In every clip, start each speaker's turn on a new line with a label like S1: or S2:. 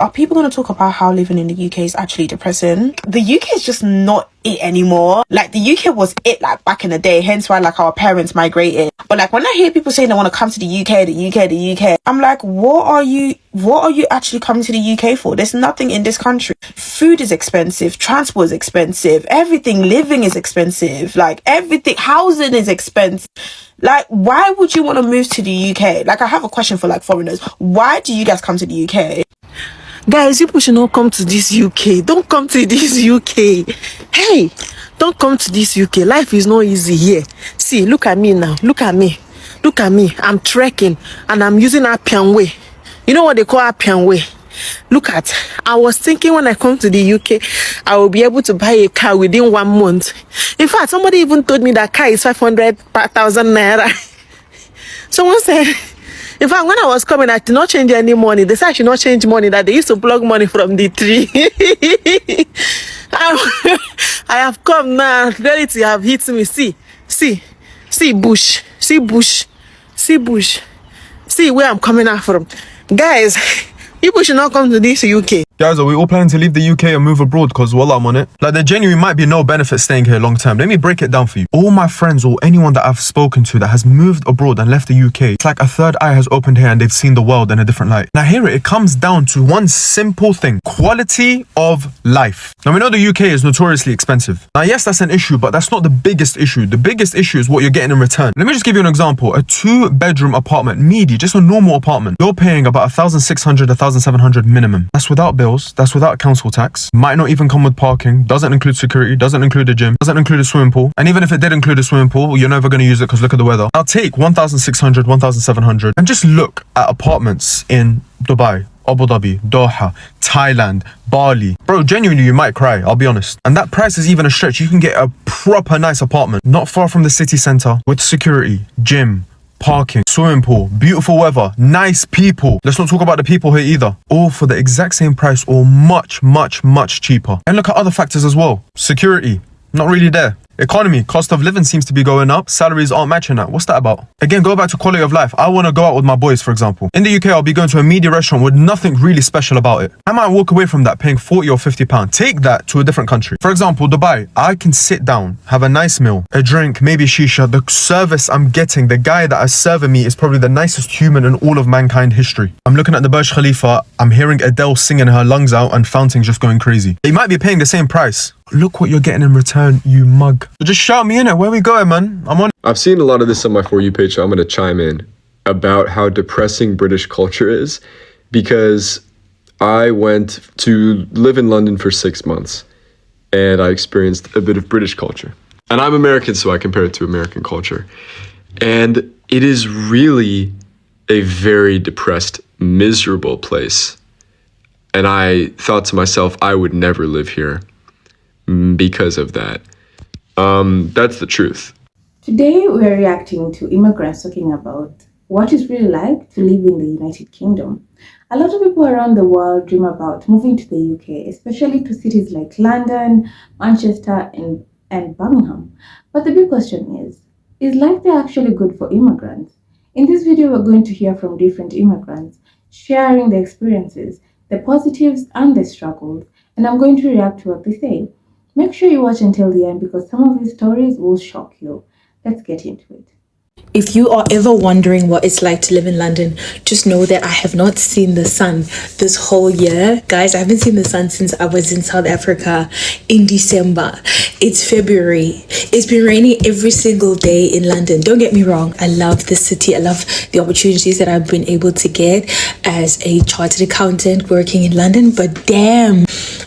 S1: Are people going to talk about how living in the UK is actually depressing? The UK is just not it anymore. Like, the UK was it, like, back in the day, hence why, like, our parents migrated. But, like, when I hear people saying they want to come to the UK, I'm like, what are you actually coming to the UK for? There's nothing in this country. Food is expensive, transport is expensive, everything, living is expensive, like, everything, housing is expensive. Like, why would you want to move to the UK? Like, I have a question for, like, foreigners. Why do you guys come to the UK? Guys, people should not come to this UK. Don't come to this UK. Hey, don't come to this UK. Life is not easy here. See, look at me now. Look at me. I'm trekking and I'm using Appian Way. You know what they call Appian Way? Look at, I was thinking when I come to the UK, I will be able to buy a car within 1 month. In fact, somebody even told me that car is 500,000 naira. Someone said, in fact, when I was coming, I did not change any money. They said I should not change money, that they used to plug money from the tree. I have come now. Reality have hit me. See bush. See where I'm coming out from. Guys, people should not come to this UK.
S2: Guys, are we all planning to leave the UK and move abroad? Because, well, I'm on it. Like, there genuinely might be no benefit staying here long term. Let me break it down for you. All my friends or anyone that I've spoken to that has moved abroad and left the UK, it's like a third eye has opened here and they've seen the world in a different light. Now, it comes down to one simple thing: quality of life. Now, we know the UK is notoriously expensive. Now, yes, that's an issue, but that's not the biggest issue. The biggest issue is what you're getting in return. Let me just give you an example. A 2-bedroom apartment, meaty, just a normal apartment, you're paying about 1,600, 1,700 minimum. That's without bills. That's without council tax. Might not even come with parking. Doesn't include security. Doesn't include a gym. Doesn't include a swimming pool. And even if it did include a swimming pool, you're never going to use it because look at the weather. Now take 1,600, 1,700 and just look at apartments in Dubai, Abu Dhabi, Doha, Thailand, Bali. Bro, genuinely, you might cry, I'll be honest. And that price is even a stretch. You can get a proper nice apartment, not far from the city centre, with security, gym, parking, swimming pool, beautiful weather, nice people. Let's not talk about the people here either. All for the exact same price or much, much, much cheaper. And look at other factors as well. Security, not really there. Economy, cost of living seems to be going up. Salaries aren't matching that. What's that about? Again, go back to quality of life. I want to go out with my boys, for example. In the UK, I'll be going to a media restaurant with nothing really special about it. I might walk away from that paying 40 or 50 pounds. Take that to a different country. For example, Dubai, I can sit down, have a nice meal, a drink, maybe shisha. The service I'm getting, the guy that is serving me is probably the nicest human in all of mankind history. I'm looking at the Burj Khalifa. I'm hearing Adele singing her lungs out and fountains just going crazy. They might be paying the same price. Look what you're getting in return, you mug. So just shout me in it. Where we going, man? I'm on.
S3: I've seen a lot of this on my For You page, so I'm going to chime in about how depressing British culture is, because I went to live in London for 6 months and I experienced a bit of British culture. And I'm American, so I compare it to American culture. And it is really a very depressed, miserable place. And I thought to myself, I would never live here because of that. That's the truth.
S4: Today we're reacting to immigrants talking about what it's really like to live in the United Kingdom. A lot of people around the world dream about moving to the UK, especially to cities like London, Manchester, and Birmingham. But the big question is life there actually good for immigrants? In this video, we're going to hear from different immigrants, sharing their experiences, the positives and the struggles, and I'm going to react to what they say. Make sure you watch until the end because some of these stories will shock you. Let's get into it.
S5: If you are ever wondering what it's like to live in London, just know that I have not seen the sun this whole year. Guys, I haven't seen the sun since I was in South Africa in December. It's February. It's been raining every single day in London. Don't get me wrong. I love the city. I love the opportunities that I've been able to get as a chartered accountant working in London. But damn,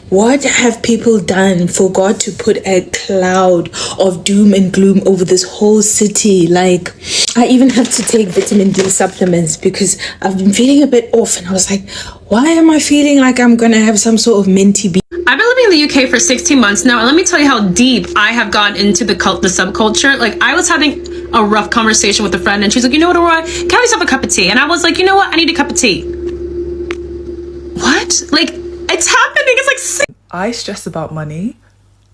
S5: what have people done for God to put a cloud of doom and gloom over this whole city? Like, I even have to take vitamin D supplements because I've been feeling a bit off, and I was like, why am I feeling like I'm gonna have some sort of minty bee?
S6: I've been living in the UK for 16 months now, and let me tell you how deep I have gotten into the subculture. Like, I was having a rough conversation with a friend, and she's like, you know what, Aurora, can I have yourself a cup of tea? And I was like, you know what, I need a cup of tea. What? Like, it's happening. It's like
S7: I stress about money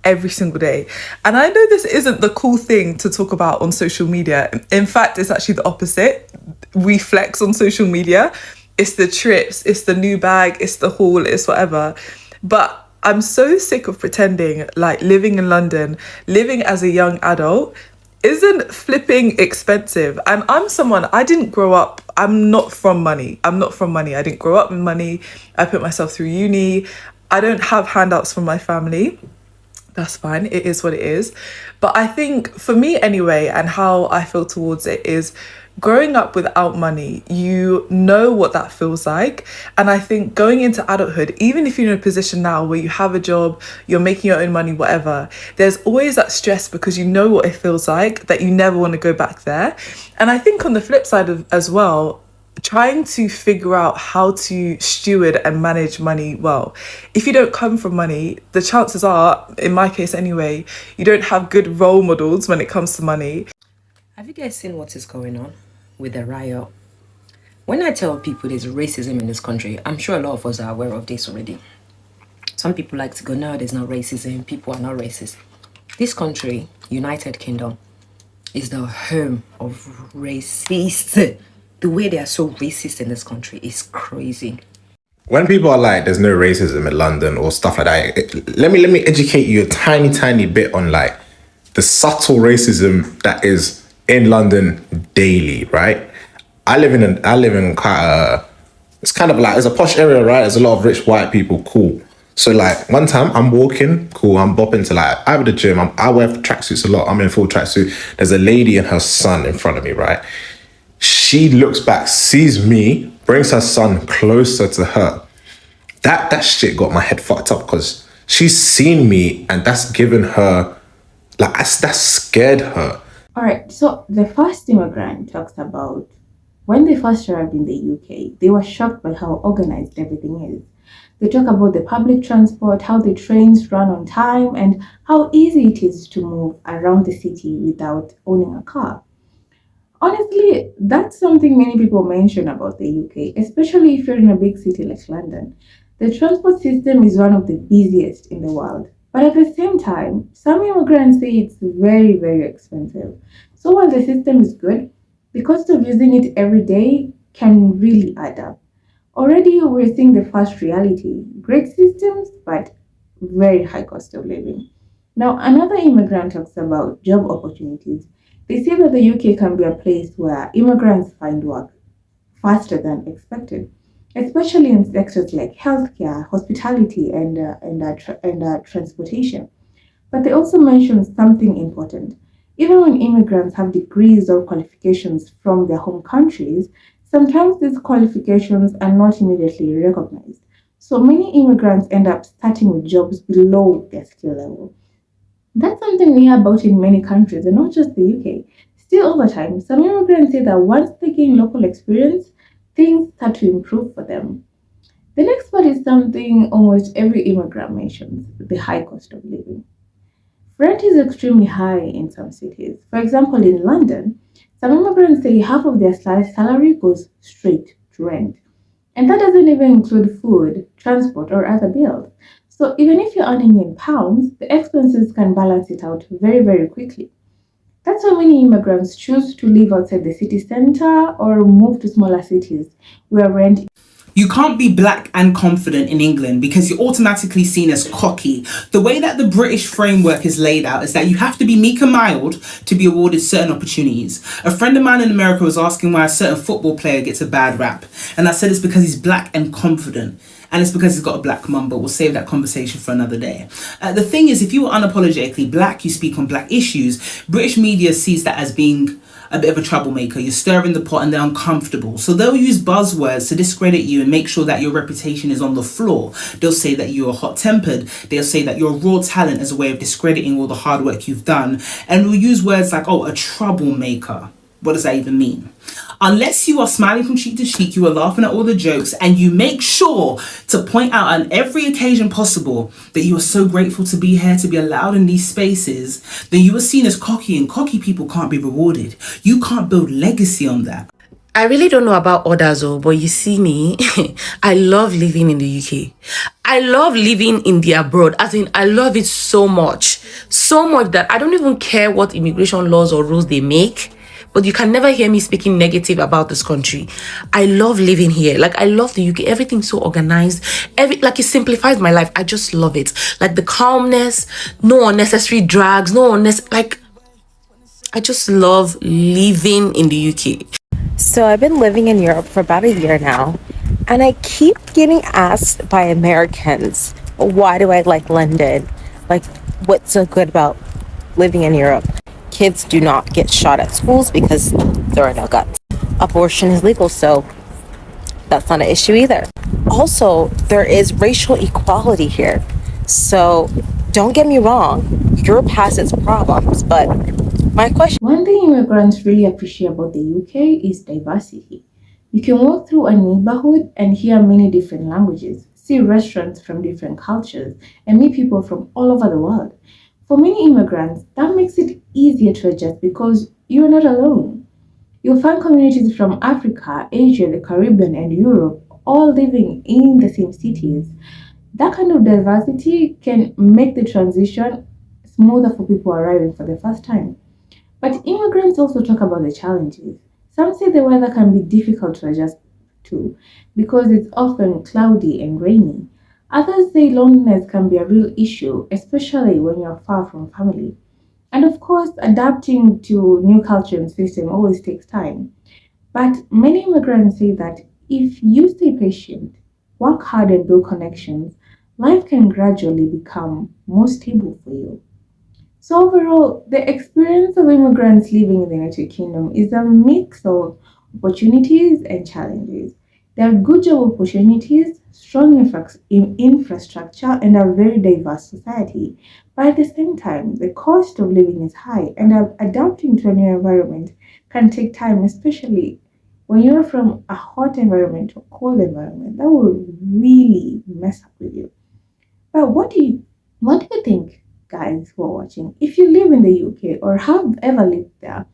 S7: every single day. And I know this isn't the cool thing to talk about on social media. In fact, it's actually the opposite. We flex on social media. it's the trips, it's the new bag, it's the haul, it's whatever. But I'm so sick of pretending like living in London, living as a young adult, isn't flipping expensive. And I'm someone, I didn't grow up, I'm not from money. I didn't grow up with money. I put myself through uni. I don't have handouts from my family. That's fine. It is what it is. But I think for me anyway, and how I feel towards it is growing up without money, you know what that feels like. And I think going into adulthood, even if you're in a position now where you have a job, you're making your own money, whatever, there's always that stress because you know what it feels like, that you never want to go back there. And I think on the flip side as well, trying to figure out how to steward and manage money well. If you don't come from money, the chances are, in my case anyway, you don't have good role models when it comes to money.
S8: Have you guys seen what is going on with the riot? When I tell people there's racism in this country, I'm sure a lot of us are aware of this already. Some people like to go, no, there's no racism, people are not racist. This country, United Kingdom, is the home of racists. The way they are so racist in this country is crazy.
S9: When people are like, there's no racism in London or stuff like that, let me educate you a tiny bit on like the subtle racism that is in London daily, right? I live in quite it's kind of like, it's a posh area, right? There's a lot of rich white people, cool. So like one time I'm walking, cool, I'm bopping to like, I'm at the gym, I wear tracksuits a lot, I'm in full tracksuit. There's a lady and her son in front of me, right? She looks back, sees me, brings her son closer to her. That shit got my head fucked up because she's seen me and that's given her, like, that scared her.
S4: All right, so the first immigrant talks about when they first arrived in the UK, they were shocked by how organized everything is. They talk about the public transport, how the trains run on time, and how easy it is to move around the city without owning a car. Honestly, that's something many people mention about the UK, especially if you're in a big city like London. The transport system is one of the busiest in the world. But at the same time, some immigrants say it's very, very expensive. So while the system is good, the cost of using it every day can really add up. Already we're seeing the first reality. Great systems, but very high cost of living. Now, another immigrant talks about job opportunities. They say that the UK can be a place where immigrants find work faster than expected, especially in sectors like healthcare, hospitality, and transportation. But they also mention something important. Even when immigrants have degrees or qualifications from their home countries, sometimes these qualifications are not immediately recognized. So many immigrants end up starting with jobs below their skill level. That's something we hear about in many countries, and not just the UK. Still, over time, some immigrants say that once they gain local experience, things start to improve for them. The next part is something almost every immigrant mentions: the high cost of living. Rent is extremely high in some cities. For example, in London, some immigrants say half of their salary goes straight to rent. And that doesn't even include food, transport, or other bills. So even if you're earning in pounds, the expenses can balance it out very, very quickly. That's why many immigrants choose to live outside the city center or move to smaller cities where rent.
S10: You can't be black and confident in England because you're automatically seen as cocky. The way that the British framework is laid out is that you have to be meek and mild to be awarded certain opportunities. A friend of mine in America was asking why a certain football player gets a bad rap. And I said it's because he's black and confident. And it's because he's got a black mum, but we'll save that conversation for another day. The thing is, if you are unapologetically black, you speak on black issues, British media sees that as being a bit of a troublemaker. You're stirring the pot and they're uncomfortable. So they'll use buzzwords to discredit you and make sure that your reputation is on the floor. They'll say that you're hot-tempered. They'll say that you're raw talent as a way of discrediting all the hard work you've done. And we'll use words like, oh, a troublemaker. What does that even mean? Unless you are smiling from cheek to cheek, you are laughing at all the jokes, and you make sure to point out on every occasion possible that you are so grateful to be here, to be allowed in these spaces, then you are seen as cocky, and cocky people can't be rewarded. You can't build legacy on that.
S11: I really don't know about others, but you see me, I love living in the UK. I love living in the abroad. As in, I love it so much that I don't even care what immigration laws or rules they make. but you can never hear me speaking negative about this country. I love living here. Like, I love the UK. Everything's so organized. Like, it simplifies my life. I just love it. Like, the calmness, no unnecessary drags, like, I just love living in the UK.
S12: So I've been living in Europe for about a year now, and I keep getting asked by Americans, why do I like London? Like, what's so good about living in Europe? Kids do not get shot at schools because there are no guns. Abortion is legal, so that's not an issue either. Also, there is racial equality here. So don't get me wrong, Europe has its problems, but my question...
S4: One thing immigrants really appreciate about the UK is diversity. You can walk through a neighborhood and hear many different languages, see restaurants from different cultures, and meet people from all over the world. For many immigrants, that makes it easier to adjust because you're not alone. You'll find communities from Africa, Asia, the Caribbean, and Europe all living in the same cities. That kind of diversity can make the transition smoother for people arriving for the first time. But immigrants also talk about the challenges. Some say the weather can be difficult to adjust to because it's often cloudy and rainy. Others say loneliness can be a real issue, especially when you're far from family. And of course, adapting to new culture and system always takes time. But many immigrants say that if you stay patient, work hard and build connections, life can gradually become more stable for you. So overall, the experience of immigrants living in the United Kingdom is a mix of opportunities and challenges. There are good job opportunities, strong infrastructure, and a very diverse society. But at the same time, the cost of living is high, and adapting to a new environment can take time, especially when you're from a hot environment to a cold environment. That will really mess up with you. But what do you think, guys who are watching? If you live in the UK or have ever lived there,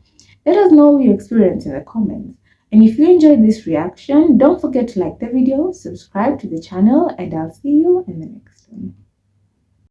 S4: let us know your experience in the comments. And if you enjoyed this reaction, don't forget to like the video, subscribe to the channel, and I'll see you in the next one.